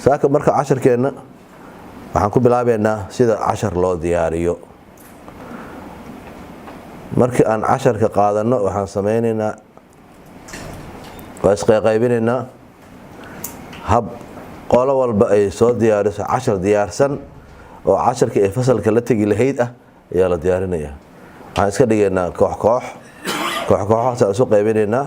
saaka marka casharkeena waxaan ku bilaabeynaa sida cashar loo diyaariyo. markii aan casharka qaadano waxaan sameynaynaa qaybinaynaa hab qolo walba ay soo diyaariso cashar diyaarsan oo casharka ee fasalka la tagi lahayd ayaa la diyaarinayaa. waxaan iska dhigaynaa koox-kooxaas isu qaybinaynaa.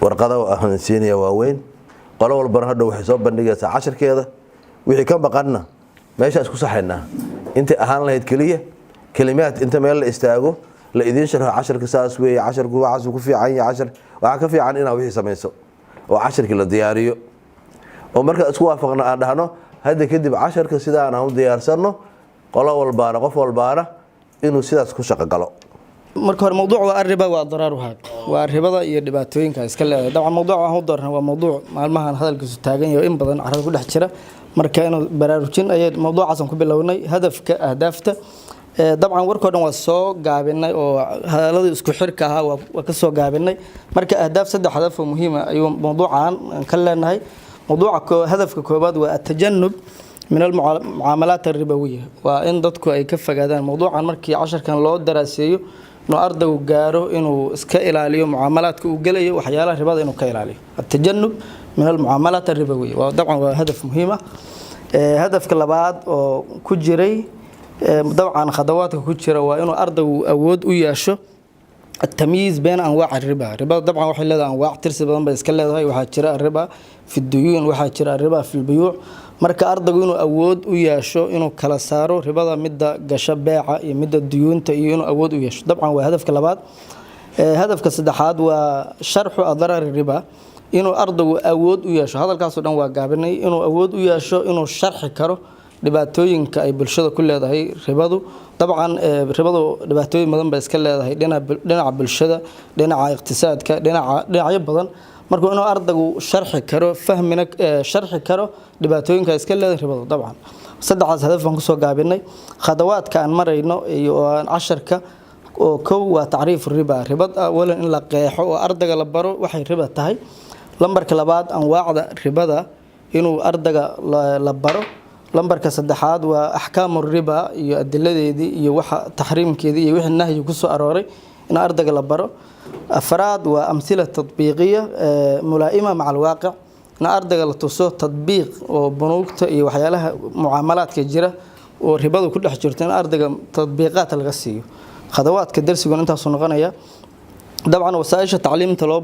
warqada aan siinaya waaweyn, qolo walbana hadhow waxay soo bandhigaysaa casharkeeda. wixii ka maqanna meeshaas ku saxaynaa intay ahaan lahayd keliya kalimaad inta meel la istaago la idiin sharxo casharka saas weeye, casharku waxaas ku fiican yahay, waxaa ka fiican inaad wixii samayso oo casharkii la diyaariyo oo marka isku waafaqna aan dhahno hadda kadib casharka sidaan aan u diyaarsano qolo walbaana qof walbaana inuu sidaas ku shaqo galo. marka hore mawduuc waa arriba waa daraaruha waa ribada iyo dhibaatooyinka iska leedahay. dabcan mawduuc aan u doornaa waa mawduuc maalmahan hadalkiisu taagan yahay in badan carrada ku dhex jira, marka inuu baraarujin ayay mawduucaas ku bilownay. hadafka ahdaafta dabcan warkoo dhan waa soo gaabinay oo hadalladii isku xirka ahaa waa ka soo gaabinay. marka ahdaaf saddex hadaf oo muhiim ah ayuu mawduucan ka leenahay. mawduuca hadafka koobaad waa at-tajannub min al-mucaamalaat ar-ribawiyya, waa in dadku ay ka fogaadaan mawduucan markii casharkan loo daraaseeyo inuu ardaygu gaaro inuu iska ilaaliyo mucaamalaadka uu galayo waxyaalaha ribada inuu ka ilaaliyo. at-tajannub min al-mucaamalaat ar-ribawiyya waa dabcan waa hadaf muhiim ah. hadafka labaad oo ku jiray dabcan khadawaadka ku jira waa inuu ardaygu awood u yeesho التمييز بين أنواع الربا. الربا طبعا واحد لها أنواع ترسي بدن بيسكلها هاي واحد شراء الربا في الديون واحد شراء الربا في البيوع. marka ardaygu inuu awood u yeesho inuu kala saaro ribada midda gasha beeca iyo midda diyuunta iyo inuu awood u yeesho. dabcan waa hadafka labaad. hadafka saddexaad waa sharxu adrar riba, inuu ardaygu awood u yeesho hadalkaas oo dhan waa gaabinay inuu awood u yeesho inuu sharxi karo dhibaatooyinka ay bulshada ku leedahay ribadu. dabcan ribadu dhibaatooyin badan bay iska leedahay dhinaca bulshada, dhinaca iqtisaadka, dhinacyo badan. marka inuu ardaygu sharxi karo fahmina sharxi karo dhibaatooyinka iska leedahay ribadu. dabcan saddexaas hadaf baan ku soo gaabinay. khadawaadka aan marayno iyo casharka oo kow waa tacriif riba, ribada awalan in la qeexo oo ardayga la baro waxay riba tahay. lambarka labaad anwaacda ribada inuu ardayga la baro. lambarka saddexaad waa axkaamu riba iyo adiladeedii iyo waxa taxriimkeedii iyo wixii nahyi ku soo arooray in ardayga la baro. afraad waa amthila tatbiiqiya mulaa'ima maca alwaaqic, in ardayga la tuso tatbiiq oo bunuugta iyo waxyaalaha mucaamalaadka jira oo ribadu ku dhex jirto in ardayga tatbiiqaad laga siiyo. khadawaadka darsigu intaas noqonaya. dabcan wasaaisha tacliimta loo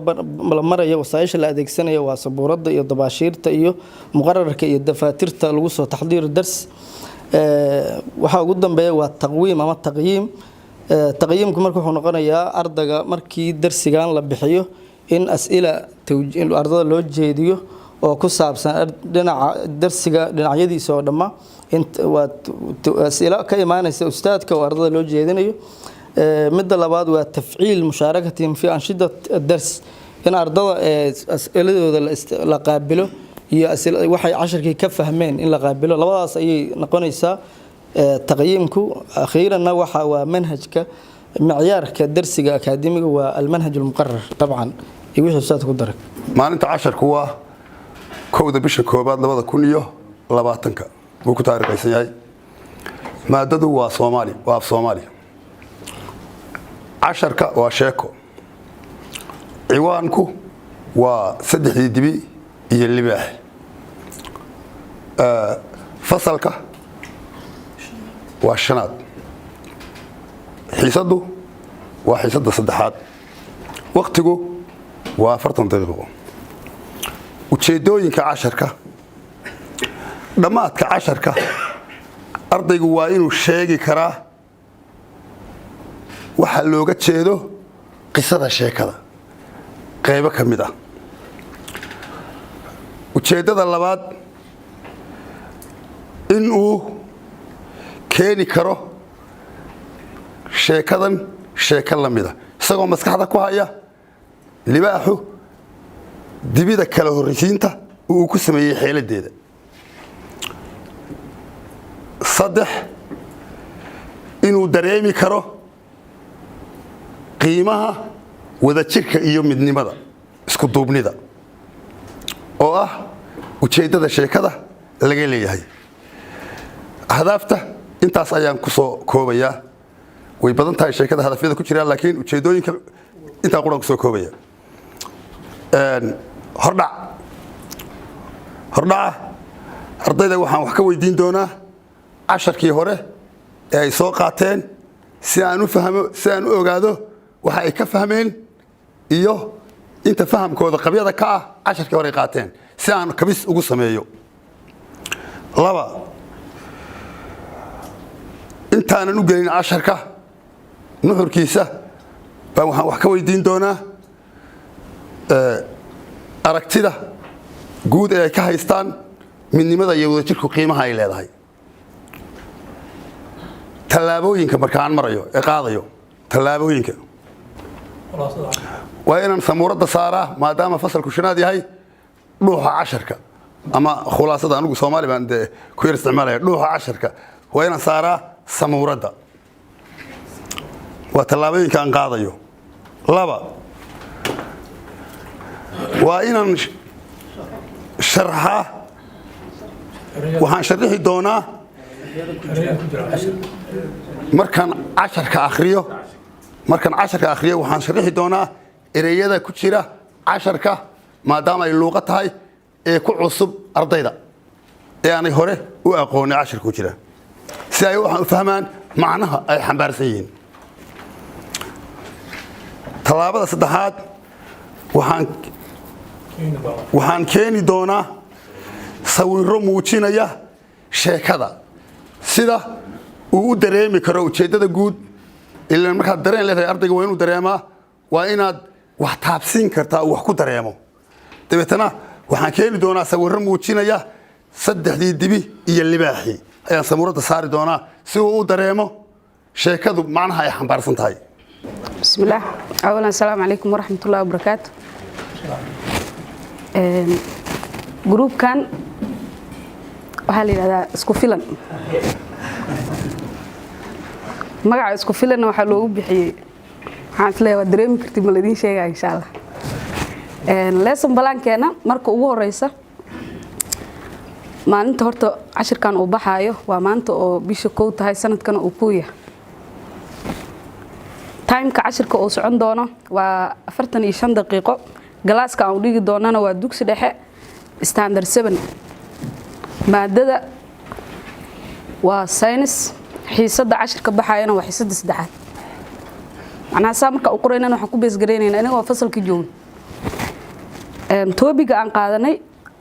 marayo wasaaisha la adeegsanayo waa sabuurada iyo dabaashiirta iyo muqararka iyo dafaatirta lagu soo taxdiir dars. waxa ugu dambeeya waa taqwiim ama taqyiim. taqyiimku marka wuxuu noqonayaa ardayga markii darsigan la bixiyo in as'ila ardada loo jeediyo oo ku saabsan dhinaca darsiga dhinacyadiisa oo dhamma waa as'ila ka imaanaysa ustaadka oo ardada loo jeedinayo. midda labaad waa tafciil mushaarakatin fi anshidat ad-dars, in ardada as'iladooda la qaabilo iyo waxay casharkii ka fahmeen in la qaabilo. labadaas ayay noqonaysaa taqyiimku. akhiiranna waxa waa manhajka معيارك درسك أكاديمي والمنهج المقرر طبعا يوجد سات قدرك. ما أنت عشر كوا كودا بيش كوباد لبضة كونيو لباتنك وكو تاريخ إسناي ما ددو وصومالي وأف صومالي عشر كا وشاكو عوانكو وسدح دبي يلي باه فصلك والشناد حيصدو وحيصد صدحات وقتكو وفرطن دقيقو وتشيدوينك عشركة دماتك عشركة أرضيقو وإنو الشيقي كراه وحلوغة تشيدو قصة الشيكة قيبة كميدة وتشيدو اللباد إنو كيني كرو sheekadan sheeka la mid ah isagoo maskaxda ku haya libaaxu dibida kala horreysiinta uu ku sameeyay xeeladeeda. saddex inuu dareemi karo qiimaha wadajirka iyo midnimada isku duubnida oo ah ujeedada sheekada laga leeyahay ahdaafta intaas ayaan ku soo koobayaa way badan tahay sheekada hadafyada ku jira laakiin ujeedooyinka inta quraan ku soo koobaya hordhac ardayda waxaan wax ka weydiin doonaa casharkii hore ee ay soo qaateen si aan u ogaado waxa ay ka fahmeen iyo inta fahamkooda qabyada ka ah casharkii hore qaateen si aan kabis ugu sameeyo laba intaanan u gelin casharka nuxurkiisa baan waxaan wax ka weydiin doonaa aragtida guud ee ay ka haystaan midnimada iyo wadajirku qiimaha ay leedahay tallaabooyinka markaan marayo ee qaadayo tallaabooyinka waa inaan samuurada saaraa maadaama fasalku shanaad yahay dhuuxa casharka ama khulaasada anigu Soomaali baan ku yar isticmaalaya dhuuxa casharka waa inaan saaraa samuurada waa tallaabooyinka aan qaadayo laba waa inaan sharxa waxaan sharxi doonaa markaan casharka akhriyo waxaan sharxi doonaa ereyada ku jira casharka maadaama ay luuqa tahay ee ku cusub ardayda ee aanay hore u aqoonin casharka ku jira si ay waxaan u fahmaan macnaha ay xambaarsan yihiin tallaabada saddexaad waxaan keeni doonaa sawirro muujinaya sheekada sida uu u dareemi karo ujeedada guud ilaa markaad dareen leedahay ardayga waa inuu dareemaa waa inaad wax taabsiin kartaa wax ku dareemo dabeetana waxaan keeni doonaa sawirro muujinaya saddexdii dibi iyo libaaxii ayaan samuurada saari doonaa si uu u dareemo sheekadu macnaha ay xambaarsan tahay bismillaah awalan assalaamu calaykum waraxmatullaahi wabarakaatu gruupkan waxaa la yidhahdaa isku filan magaca isku filanna waxaa loogu bixiyey waxaan isleeyahay waa dareemi kartid ma ladiin sheegaa insha allah lesson balaankeena marka ugu horeysa maalinta horta cashirkan uu baxaayo waa maanta oo bisha 1 tahay sanadkana uu ku yahay timeka cashirka uu socon doono waa 45 daqiiqo galaaska aan dhigi doonana waa dugsi dhexe standard 7 maadada waa science xiisada cashirka baxayana waa xiisada saddexaad macnaha marka uu qoraynana waxaan ku bees gareynaynaa aniga fasalka joogno topiga aan qaadanay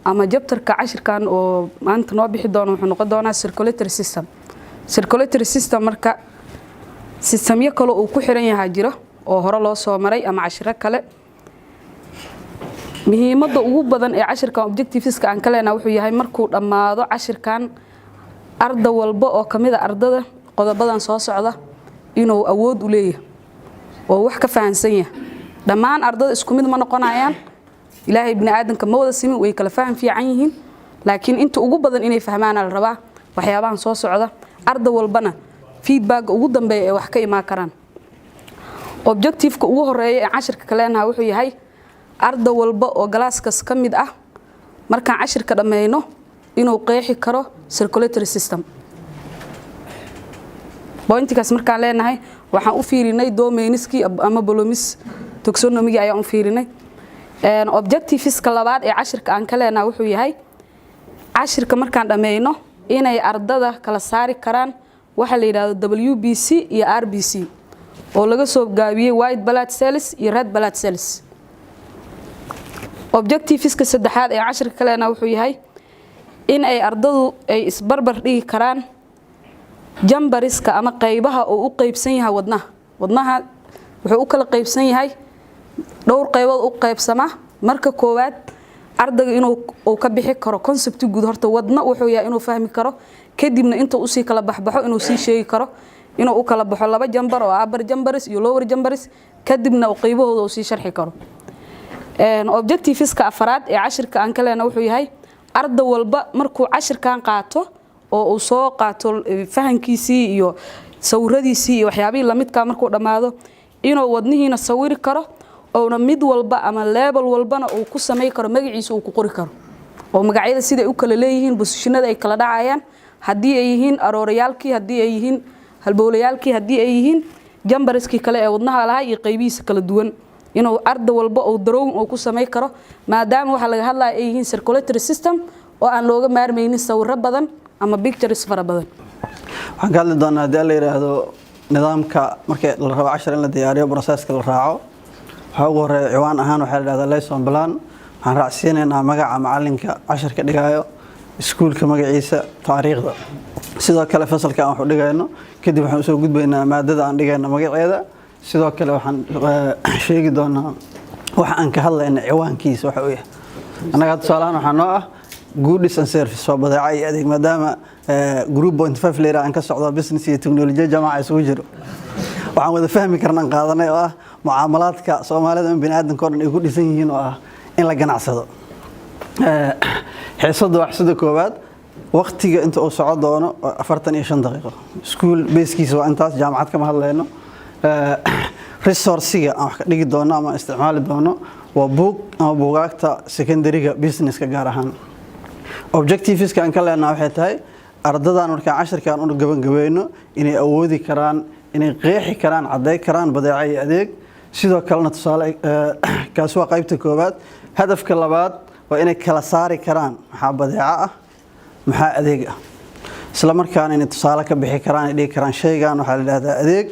ama jabtarka cashirkan oo maanta noo bixi doono wuxuu noqon doonaa circulatory system marka systemyo kale uu ku xiran yahay jiro oo hore loo soo maray ama cashiro kale muhiimadda ugu badan ee cashirkan objectiveska aan ka leenahay wuxuu yahay markuu dhamaado cashirkan arday walba oo kamid ah ardada qodobadan soo socda inuu awood u leeyahay oo wax ka fahansan yahay dhamaan ardada isku mid ma noqonayaan ilaahay ibn aadanka ma wada simin way kala faham fiican yihiin laakiin inta ugu badan inay fahmaan la rabaa waxyaabahan soo socda arday walbana feedback ugu dambeeya ee wax ka imaan karaan objectiveka ugu horeeya ee cashirka ka leenahay wuxuu yahay arday walba oo galaaskaas ka mid ah markaan cashirka dhammeeyno inuu qeexi karo circulatory system pointigaas markaan leenahay waxaan u fiirinay domainskii ama bolomis taxonomy ayaan u fiirinay objectiveska labaad ee cashirka aan ka leenahay wuxuu yahay cashirka markaan dhammeeyno inay ardada kala saari karaan waxa la yiraahdo WBC iyo RBC oo laga soo gaabiyay white blood cells iyo red blood cells objectiveska saddexaad ee cashirka ka leenahay wuxuu yahay in ay ardadu ay isbarbar dhigi karaan jambariska ama qaybaha oo u qaybsan yahay wadnaha wuxuu u kala qaybsan yahay dhowr qaybood u qaybsama marka koowaad ardayga inuu ka bixi karo concept guud horta wadna wuxuu yahay inuu fahmi karo kadibna inta uu si kala baxbaxo inuu si sheegi karo inuu u kala baxo laba jambar oo upper jambaris iyo lower jambaris kadibna uu qaybahooda uu si sharxi karo objectiveska afraad ee cashirka aan ka leenahay wuxuu yahay arday walba markuu cashirkan qaato oo uu soo qaato fahankiisii iyo sawiradiisii iyo waxyaabihii la midka markuu dhamaado inuu wadnihiina sawiri karo oo mid walba ama level walbana uu ku sameey karo magaciisa uu ku qori karo oo magacyada sida ay u kala leeyihiin positionada ay kala dhacayaan haddii ay yihiin aroorayaalkii haddii ay yihiin halbowlayaalkii haddii ay yihiin jambarskii kale ee wadnaha lahaa iyo qaybihiisa kala duwan inuu arda walba oo darown oo ku sameyn karo maadaama waxa laga hadlayo ay yihiin circulatory system oo aan looga maarmaynin sawirro badan ama pictures fara badan waxaan ka hadli doonaa haddii la yiraahdo nidaamka markii la rabo cashar in la diyaariyo processka la raaco waxa ugu horeeya ciwaan ahaan waxaa la yiraahdaa lesson plan waxaan raacsiinaynaa magaca macalinka casharka dhigayo iskuulka magaciisa taariikhda sidoo kale fasalka aan wax u dhigayno kadib waxaan soo gudbaynaa maadada aan dhigayno magaceeda sidoo kale waxaan sheegi doonaa waxa aan ka hadlayno ciwaankiisa waxa uu yahay anaga tusaalahan waxaa noo ah goods and service waa badeeco iyo adeeg maadaama group 0.5 leeyahay aan ka socdo business iyo technology jamaca isugu jiro waxaan wada fahmi karnaa qaadanay oo ah mucaamalaadka Soomaalida in bini'aadanka oo dhan ay ku dhisan yihiin oo ah in la ganacsado xiisada waxsada koowaad waqtiga inta uu socdo doono 45 daqiiqo school basekiisa waa intaas jaamacad kama hadlayno resource-ga aan wax ka dhigi doono ama isticmaali doono waa book ama buugaagta secondary-ga business-ka gaar ahaan objectives-ka aan ka leenahay waxay tahay ardadan marka casharkan uu gabagabeyno inay awoodi karaan inay qeexi karaan caday karaan badeeco iyo adeeg sidoo kalena tusaale kaas waa qaybta koowaad hadafka labaad waa inay kala saari karaan maxaa badeeco ah maxaa adeeg ah isla markaana inay tusaale ka bixi karaan ay dhigi karaan shaygan waxa la yiraahdaa adeeg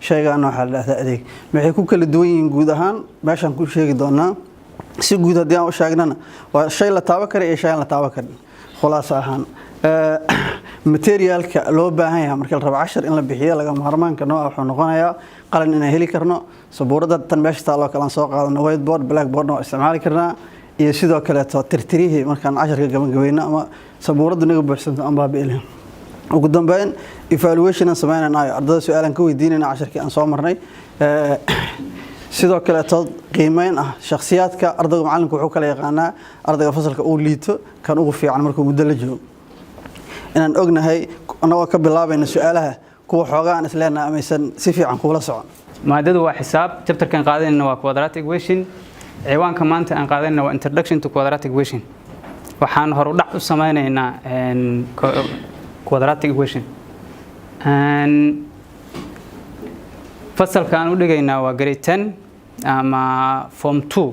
shaygan waxa la yiraahdaa adeeg maxay ku kala duwan yihiin guud ahaan meeshan ku sheegi doonaa si guud haddii aan u sheegnana waa shay la taaban karo iyo shay aan la taaban karin khulaas ahaan materialka loo baahan yahay marka la rabo cashar in la bixiyo laga maarmaanka nooca wuxuu noqonayaa qalin inaan heli karno sabuurada tan meesha taalo kala soo qaadano whiteboard blackboard oo isticmaali karnaa iyo sidoo kale tirtirihii markaan casharka gabagabeyno ama sabuurada naga buuxsanto aan baabi'ilin ugu dambeyn evaluation aan sameynaynayo ardayda su'aalan ka weydiinayna casharkii aan soo marnay sidoo kale qiimeyn ah shakhsiyaadka ardayga macalinku wuxuu kala yaqaanaa ardayga fasalka uu liito kan ugu fiican markuu muddo la joogo inaan ognahay anagoo ka bilaabayna su'aalaha kuwa xoogaan isleenahay amaysan si fiican kula socon maadadu waa xisaab chapterkan qaadanayna waa quadratic equation ciwaanka maanta aan qaadanayna waa introduction to quadratic equation waxaan hor u dhac u sameynaynaa quadratic equation fasalka aan u dhigaynaa waa grade 10 ama form 2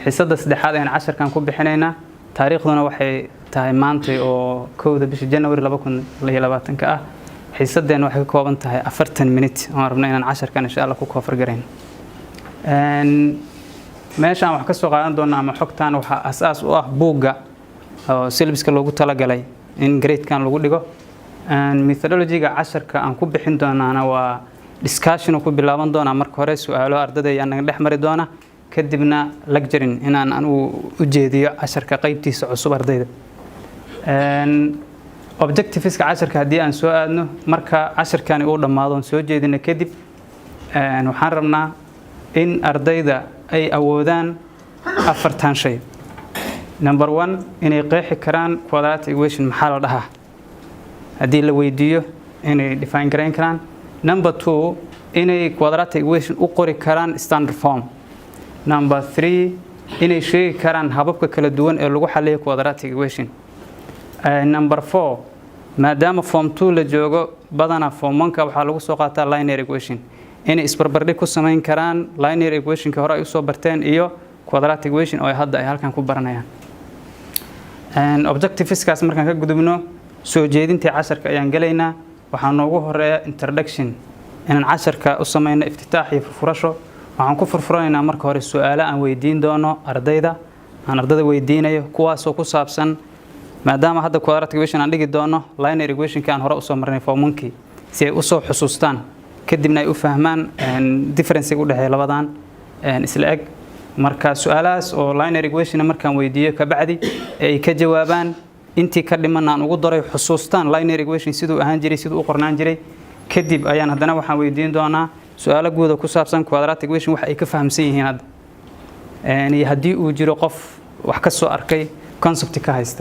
xisada saddexaad ee casharkan ku bixinaynaa taariikhduna waxay tahay maanta oo 1 bisha January 2022 ka ah xisadeen waxay ka kooban tahay 40 minute oo rabnaa inaan casharkan insha Allah ku koofar gareyn meeshaan wax ka soo qaadan doonaa ama xogtaan waxa asaas u ah buugga oo syllabuska loogu talagalay in grade kan lagu dhigo methodology-ga casharka aan ku bixin doonaana waa discussion ku bilaaban doona marka hore su'aalo ardayda ayaan naga dhex mari doona kadibna lecturing inaan u jeediyo casharka qaybtiisa cusub ardayda objectives-ka casharka haddii aan soo aadno marka casharkani uu dhammaado soo jeedina kadib waxaan rabnaa in ardayda ay awoodaan afartan shay number 1 inay qeexi karaan quadratic equation maxaa la dhahaa haddii la weydiiyo inay define gareyn karaan number 2 inay quadratic equation u qori karaan standard form number 3 inay sheegi karaan hababka kala duwan ee lagu xalliyo quadratic equation number 4 maadaama form 2 la joogo badana form 1 ka waxaa lagu soo qaataa linear equation inay isbarbardhig ku sameyn karaan linear equation ka hore ay soo barteen iyo quadratic equation oo hadda ay halkan ku baranayaan objectives-kaas markaan ka gudubno soo jeedintii casharka ayaan galaynaa waxaa noogu horeeya introduction inaan casharka u sameyno iftitaax iyo furfurasho waxaan ku furfuranaynaa marka hore su'aalo aan weydiin doono ardayda aan ardayda weydiinayo kuwaasoo ku saabsan maadaama hadda quadratic equation aan dhigi doono linear equation-ka aan hore u soo marnay form 1-kii si ay u soo xusuustaan kadibna ay u fahmaan difference-ga u dhaxeeya labadan isla eg marka su'aalahaas oo linear equation markaan weydiiyo ka bacdi ay ka jawaabaan intii ka dhiman aan ugu daray xusuustaan linear equation sidoo ahaan jiray sidoo u qornaan jiray kadib ayaan haddana waxaan weydiin doonaa su'aalo guud oo ku saabsan quadratic equation wax ay ka fahamsan yihiin hadda iyo haddii uu jiro qof wax ka soo arkay concept ka haysta